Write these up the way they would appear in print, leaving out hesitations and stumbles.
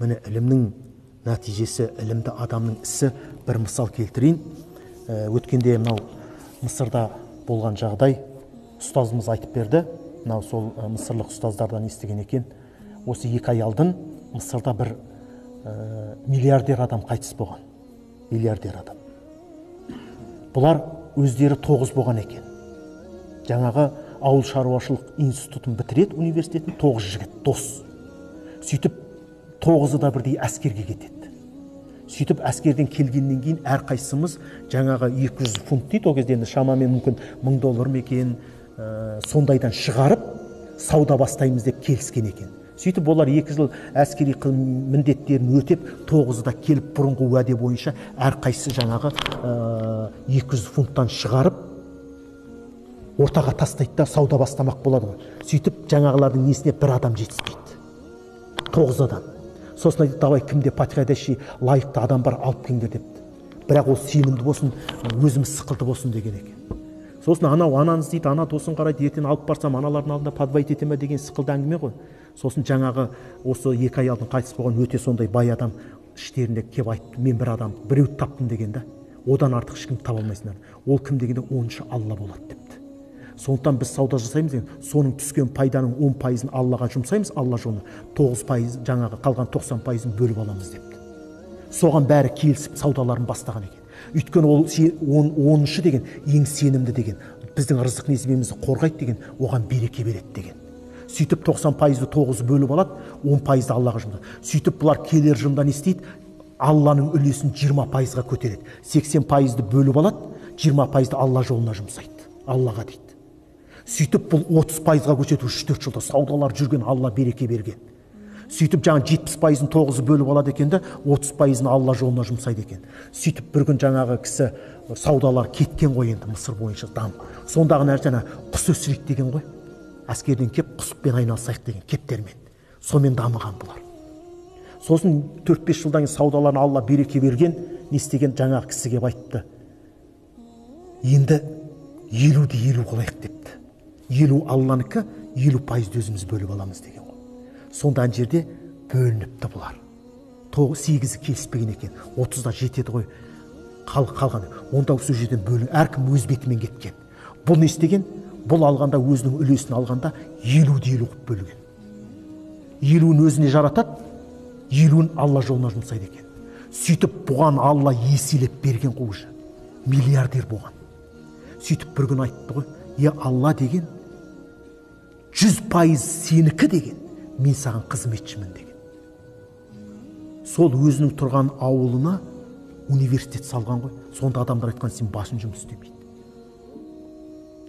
Міне ілімнің нәтижесі, ілімді адамның ісі. Бір мысал келтірейін. Өткенде мынау Мысырда болған жағдай ұстазымыз айтып берді. Мынау сол мысырлық ұстаздардан естіген екен. Осы 2 ай алдын Мысырда бір миллиардер адам қайтыс болған. Миллиардер адам. Бұлар өздері 9 болған екен. Жаңағы ауыл шаруашылық институтын бітіреді, университетін 9 жігіт, дос. Сөйтіп 9-ы да бірдей әскерге кетеді. Сөйтіп әскерден келгеннен кейін әрқайсымыз жаңағы 200 фунт дейді, о кезде шамамен мүмкін $1000 ма екен, сондайдан шығарып сауда бастаймыз деп келіскен екен. Сөйтіп олар 2 жыл әскери міндеттерін өтеп, 9-ы да келіп бұрынғы уәде бойынша әрқайсысы жаңағы 200 фунттан шығарып ортаға тастайды да сауда бастамақ болады. Сөйтіп жаңағылардың несіне бір адам жетіспейді. 9 адам. Сосын айтты, давай кімде подходящий лайықты адам бар, алып келіңдер депті. Бірақ ол сенімді болсын, өзіміз сықылды болсын деген екен. Сосын анау анаңыз дейді, ана досын қарайды, ертең алып барсам аналардың алдында подвайт етеме деген сықылды әңгіме ғой. Сосын жаңағы осы 2 ай алдын қайтыс болған өте сондай бай адам іштерінде кеп айтты, мен бір адам, біреуді таптым деген да. Одан артық ешкім таба алмайсыңдар. Ол кім дегенде оныншы Алла болады депті. Сондықтан біз сауда жасаймыз деген, соның түскен пайданың 10%-ын Аллаға жұмсаймыз, Алла жолына 9% жаңағы қалған 90%-ын бөліп аламыз депті. Соған бәрі келісіп саудаларын бастаған екен. Өйткені ол 10-шы деген ең сенімді деген, біздің рызық несібемізді қорғайды деген, оған береке береді деген. Сөйтіп 90%-ды 9-ы бөліп алады, 10%-ды Аллаға жұмсайды. Сөйтіп бұлар келер жылда не істейді? Алланың үлесін 20%-ға көтереді. 80%-ды бөліп алады, 20%-ды Алла жолына жұмсайды. Аллаға дейді. Сөйтіп бұл 30%-ға көшеді, 3-4 жылда саудалар жүрген, Алла береке берген. Сөйтіп жаңа 70%-ын 9-ы бөліп алады екен де, 30%-ын Алла жолына жұмсайды екен. Сөйтіп бір күн жаңағы кісі саудалар кеткен ғой енді Мысыр бойынша дам. Сондағы нәрсені құс өсірейік деген ғой. Әскерден кеп құспен айналысайық деген кептермен. Сонымен дамыған бұлар. Сосын 4-5 жылдан кейін саудаларын Алла береке берген, не істеген жаңағы кісіге айтты. Енді 50-ді 50 қылайық депті. 50 Алланыкі, 50%-ді өзіміз бөліп аламыз деген ғой. Сонда жерде бөлініпті бұлар. 8-і келіспеген екен. 30-да жетеді ғой. Қалған. Онда осы жерден бөлін. Әркім өз бетімен кеткен. Бұл не істеген? Бұл алғанда өзінің үлесін алғанда 50-ді 50 қып бөлген. 50-ін өзіне жаратады, 50-ін Алла жолына жұмсайды екен. Сөйтіп бұған Алла еселеп берген қойшы. Миллиардер болған. Сөйтіп бір күн айтты ғой, Алла деген 100% сенікі деген, мен саған қызметшімін деген. Сол өзінің тұрған ауылына университет салған ғой. Сонда адамдар айтқан, сен басын жұмыс істемейді.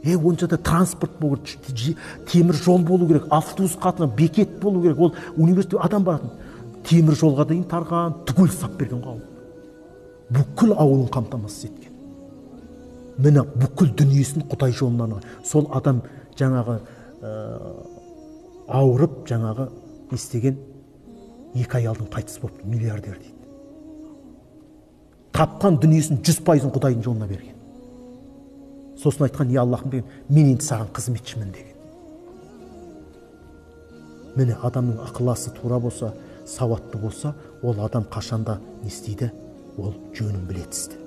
Онша да транспорт болу керек, темір жол болу керек, автобус қатынау, бекет болу керек. Ол университет адам баратын. Темір жолға дейін тарған, түгел сап берген ауыл. Бүкіл ауылын қамтамасыз еткен. Міне бүкіл дүниесін Құдай жолынан. Сол адам жаңағы ауырып, жаңағы істеген 2 ай алдын қайтыс болды, миллиардер дейді. Тапқан дүниесін 100%-ын Құдайдың жолына берген. Сосын айтқан, Аллахым деген, мен енді саған қызметшімін деген. Міне адамның ықыласы тура болса, сауатты болса, ол адам қашанда не істейді? Ол жөнін біледі істі.